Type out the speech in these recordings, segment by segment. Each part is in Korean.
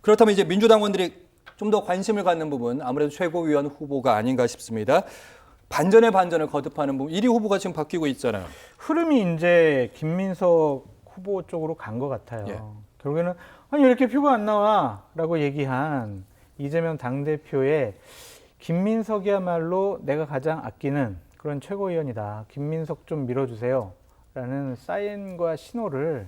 그렇다면 이제 민주당원들이 좀 더 관심을 갖는 부분 아무래도 최고위원 후보가 아닌가 싶습니다. 반전의 반전을 거듭하는 부분 1위 후보가 지금 바뀌고 있잖아요. 흐름이 이제 김민석 후보 쪽으로 간 것 같아요. 예. 결국에는 아니 왜 이렇게 표가 안 나와라고 얘기한 이재명 당대표의 김민석이야말로 내가 가장 아끼는 그런 최고위원이다. 김민석 좀 밀어주세요라는 사인과 신호를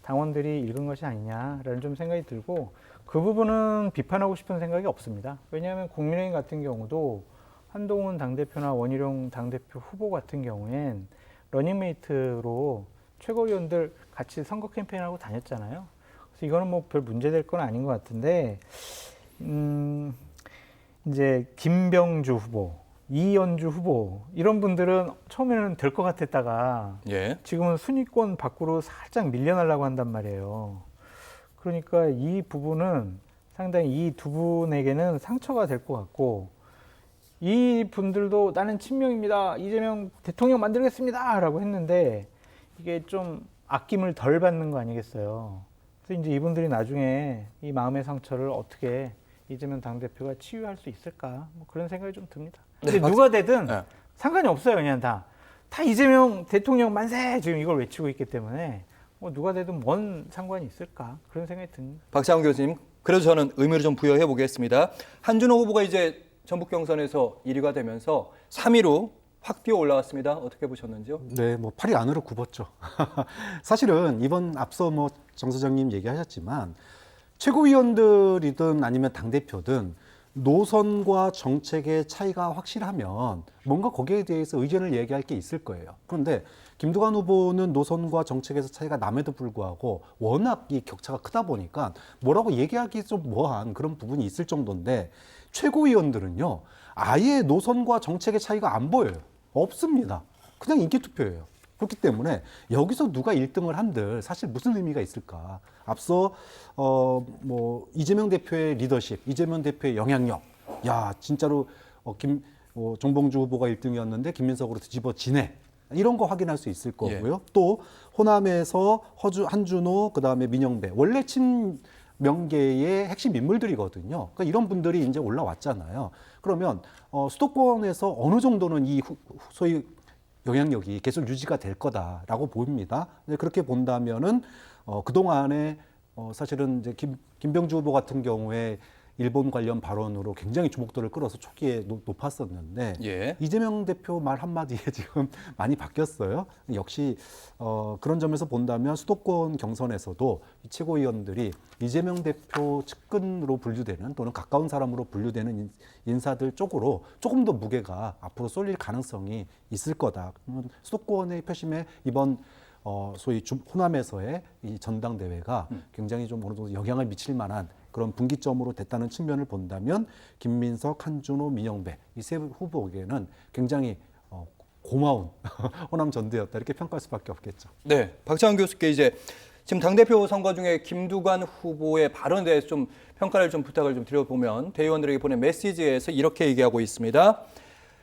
당원들이 읽은 것이 아니냐라는 좀 생각이 들고 그 부분은 비판하고 싶은 생각이 없습니다. 왜냐하면 국민의힘 같은 경우도 한동훈 당대표나 원희룡 당대표 후보 같은 경우엔 러닝메이트로 최고위원들 같이 선거 캠페인하고 다녔잖아요. 그래서 이거는 뭐 별 문제될 건 아닌 것 같은데 이제 김병주 후보, 이현주 후보 이런 분들은 처음에는 될 것 같았다가 예. 지금은 순위권 밖으로 살짝 밀려나려고 한단 말이에요. 그러니까 이 부분은 상당히 이 두 분에게는 상처가 될 것 같고 이 분들도 나는 친명입니다. 이재명 대통령 만들겠습니다. 라고 했는데 이게 좀 아낌을 덜 받는 거 아니겠어요. 그래서 이제 이분들이 나중에 이 마음의 상처를 어떻게 이재명 당대표가 치유할 수 있을까 뭐 그런 생각이 좀 듭니다. 근데 네, 누가 되든 네. 상관이 없어요. 그냥 다 이재명 대통령 만세 지금 이걸 외치고 있기 때문에 뭐 누가 되든 뭔 상관이 있을까 그런 생각이 듭니다. 박창훈 교수님, 그래도 저는 의미를 좀 부여해 보겠습니다. 한준호 후보가 이제 전북 경선에서 1위가 되면서 3위로 확 뛰어 올라왔습니다. 어떻게 보셨는지요? 네, 뭐 팔이 안으로 굽었죠. 사실은 이번 앞서 뭐 정 소장님 얘기하셨지만 최고위원들이든 아니면 당대표든 노선과 정책의 차이가 확실하면 뭔가 거기에 대해서 의견을 얘기할 게 있을 거예요. 그런데 김두관 후보는 노선과 정책에서 차이가 남에도 불구하고 워낙 이 격차가 크다 보니까 뭐라고 얘기하기 좀 뭐한 그런 부분이 있을 정도인데 최고위원들은요, 아예 노선과 정책의 차이가 안 보여요. 없습니다. 그냥 인기 투표예요. 그렇기 때문에 여기서 누가 1등을 한들 사실 무슨 의미가 있을까? 앞서 뭐 이재명 대표의 리더십, 이재명 대표의 영향력, 야 진짜로 정봉주 후보가 1등이었는데 김민석으로 뒤집어지네. 이런 거 확인할 수 있을 거고요. 예. 또 호남에서 한준호, 그다음에 민영배 원래 친명계의 핵심 인물들이거든요. 그러니까 이런 분들이 이제 올라왔잖아요. 그러면 수도권에서 어느 정도는 소위 영향력이 계속 유지가 될 거다라고 보입니다. 그렇게 본다면은 그동안에 사실은 이제 김병주 후보 같은 경우에 일본 관련 발언으로 굉장히 주목도를 끌어서 초기에 높았었는데 예. 이재명 대표 말 한마디에 지금 많이 바뀌었어요. 역시 그런 점에서 본다면 수도권 경선에서도 이 최고위원들이 이재명 대표 측근으로 분류되는 또는 가까운 사람으로 분류되는 인사들 쪽으로 조금 더 무게가 앞으로 쏠릴 가능성이 있을 거다. 수도권의 표심에 이번 소위 호남에서의 이 전당대회가 굉장히 좀 어느 정도 영향을 미칠 만한 그런 분기점으로 됐다는 측면을 본다면 김민석, 한준호, 민영배 이 세 후보에게는 굉장히 고마운 호남 전대였다 이렇게 평가할 수밖에 없겠죠. 네, 박창훈 교수께 이제 지금 당대표 선거 중에 김두관 후보의 발언에 대해서 좀 평가를 좀 부탁을 좀 드려보면 대의원들에게 보낸 메시지에서 이렇게 얘기하고 있습니다.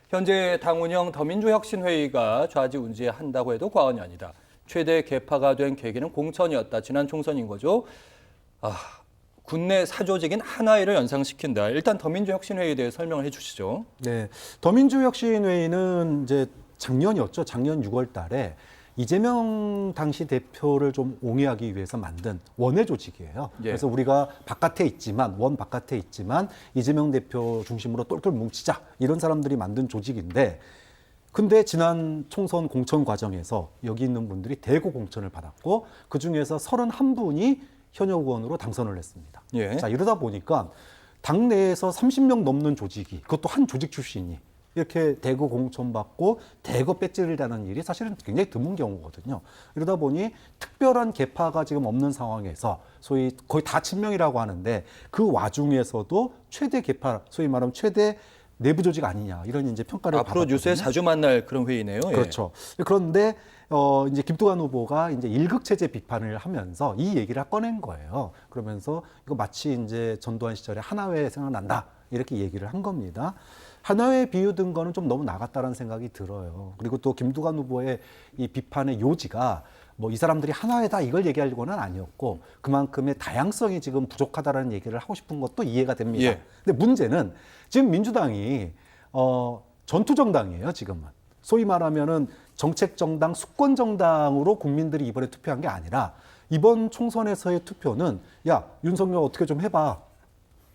현재 당 운영 더민주혁신회의가 좌지우지한다고 해도 과언이 아니다. 최대 개파가 된 계기는 공천이었다. 지난 총선인 거죠. 군내 사조직인 하나회를 연상시킨다. 일단 더민주혁신회의에 대해 설명을 해주시죠. 네, 더민주혁신회의는 이제 작년이었죠. 작년 6월 달에 이재명 당시 대표를 좀 옹호하기 위해서 만든 원외 조직이에요. 예. 그래서 우리가 원 바깥에 있지만 이재명 대표 중심으로 똘똘 뭉치자 이런 사람들이 만든 조직인데 근데 지난 총선 공천 과정에서 여기 있는 분들이 대거 공천을 받았고 그중에서 31분이 현역 의원으로 당선을 했습니다. 예. 자, 이러다 보니까 당내에서 30명 넘는 조직이 그것도 한 조직 출신이 이렇게 대거 공천받고 대거 배지를 다는 일이 사실은 굉장히 드문 경우거든요. 이러다 보니 특별한 계파가 지금 없는 상황에서 소위 거의 다 친명이라고 하는데 그 와중에서도 최대 계파, 소위 말하면 최대 내부 조직 아니냐 이런 이제 평가를 앞으로 받았거든요. 뉴스에 자주 만날 그런 회의네요. 예. 그렇죠. 그런데 이제 김두관 후보가 이제 일극체제 비판을 하면서 이 얘기를 꺼낸 거예요. 그러면서 이거 마치 이제 전두환 시절에 하나회 생각난다 이렇게 얘기를 한 겁니다. 하나회 비유든 거는 좀 너무 나갔다라는 생각이 들어요. 그리고 또 김두관 후보의 이 비판의 요지가 뭐 이 사람들이 하나회다 이걸 얘기하려고는 아니었고 그만큼의 다양성이 지금 부족하다라는 얘기를 하고 싶은 것도 이해가 됩니다. 예. 근데 문제는 지금 민주당이 전투 정당이에요, 지금은. 소위 말하면은 정책 정당, 수권 정당으로 국민들이 이번에 투표한 게 아니라 이번 총선에서의 투표는 야, 윤석열 어떻게 좀 해봐.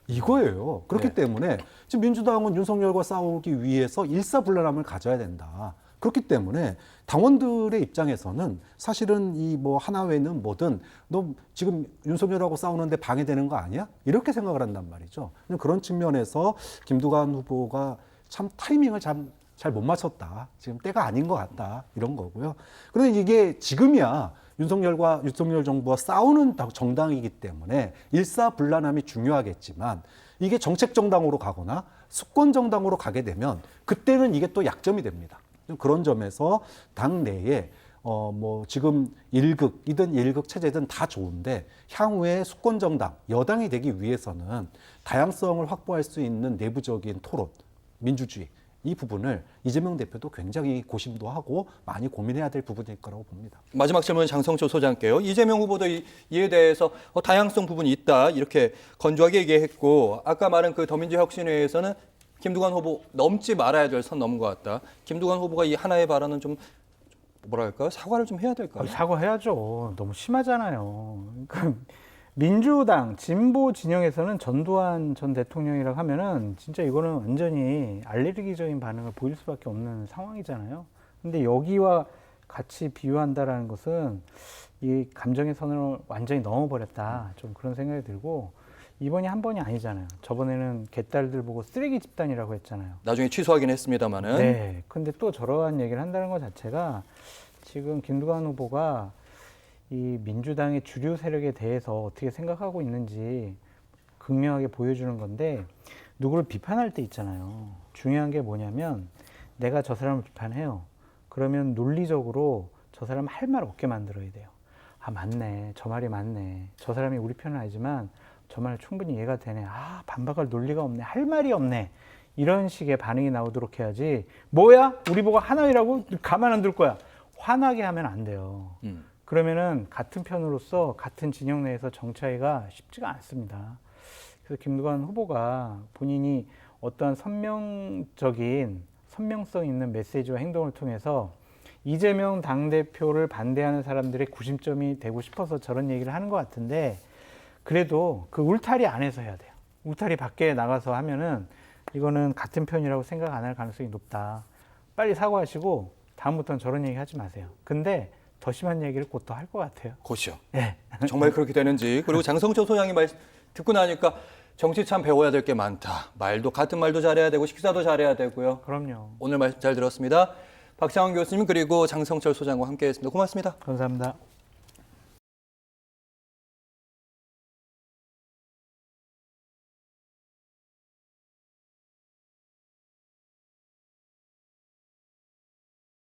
이거예요. 그렇기 네. 때문에 지금 민주당은 윤석열과 싸우기 위해서 일사불란함을 가져야 된다. 그렇기 때문에 당원들의 입장에서는 사실은 이 뭐 하나회는 뭐든 너 지금 윤석열하고 싸우는데 방해되는 거 아니야? 이렇게 생각을 한단 말이죠. 그런 측면에서 김두관 후보가 참 타이밍을 잘 못 맞췄다. 지금 때가 아닌 것 같다. 이런 거고요. 그런데 이게 지금이야 윤석열 정부와 싸우는 정당이기 때문에 일사불란함이 중요하겠지만 이게 정책 정당으로 가거나 수권 정당으로 가게 되면 그때는 이게 또 약점이 됩니다. 그런 점에서 당 내에 뭐 지금 1극이든 1극 체제든 다 좋은데 향후에 수권 정당, 여당이 되기 위해서는 다양성을 확보할 수 있는 내부적인 토론, 민주주의 이 부분을 이재명 대표도 굉장히 고심도 하고 많이 고민해야 될 부분일 거라고 봅니다. 마지막 질문 장성철 소장께요. 이재명 후보도 이에 대해서 다양성 부분이 있다 이렇게 건조하게 얘기했고 아까 말한 그 더민주 혁신회에서는 김두관 후보 넘지 말아야 될 선 넘은 것 같다. 김두관 후보가 이 하나의 발언은 좀 뭐랄까요? 사과를 좀 해야 될까요? 사과해야죠. 너무 심하잖아요. 그러니까 민주당 진보 진영에서는 전두환 전 대통령이라고 하면은 진짜 이거는 완전히 알레르기적인 반응을 보일 수밖에 없는 상황이잖아요. 근데 여기와 같이 비유한다라는 것은 이 감정의 선을 완전히 넘어버렸다. 좀 그런 생각이 들고 이번이 한 번이 아니잖아요. 저번에는 개딸들 보고 쓰레기 집단이라고 했잖아요. 나중에 취소하긴 했습니다만은. 네. 근데 또 저러한 얘기를 한다는 것 자체가 지금 김두관 후보가 이 민주당의 주류 세력에 대해서 어떻게 생각하고 있는지 극명하게 보여주는 건데 누구를 비판할 때 있잖아요. 중요한 게 뭐냐면 내가 저 사람을 비판해요. 그러면 논리적으로 저 사람 할 말 없게 만들어야 돼요. 아, 맞네. 저 말이 맞네. 저 사람이 우리 편은 아니지만 저 말 충분히 이해가 되네. 아, 반박할 논리가 없네. 할 말이 없네. 이런 식의 반응이 나오도록 해야지. 뭐야? 우리 보고 하나이라고? 가만 안 둘 거야. 화나게 하면 안 돼요. 그러면은 같은 편으로서 같은 진영 내에서 정차이가 쉽지가 않습니다. 그래서 김두관 후보가 본인이 어떠한 선명성 있는 메시지와 행동을 통해서 이재명 당대표를 반대하는 사람들의 구심점이 되고 싶어서 저런 얘기를 하는 것 같은데 그래도 그 울타리 안에서 해야 돼요. 울타리 밖에 나가서 하면은 이거는 같은 편이라고 생각 안 할 가능성이 높다. 빨리 사과하시고 다음부터는 저런 얘기 하지 마세요. 근데 더 심한 얘기를 곧 더 할 것 같아요. 곧이요. 네. 정말 그렇게 되는지. 그리고 장성철 소장이 말 듣고 나니까 정치 참 배워야 될 게 많다. 같은 말도 잘해야 되고 식사도 잘해야 되고요. 그럼요. 오늘 말씀 잘 들었습니다. 박창원 교수님 그리고 장성철 소장과 함께했습니다. 고맙습니다. 감사합니다.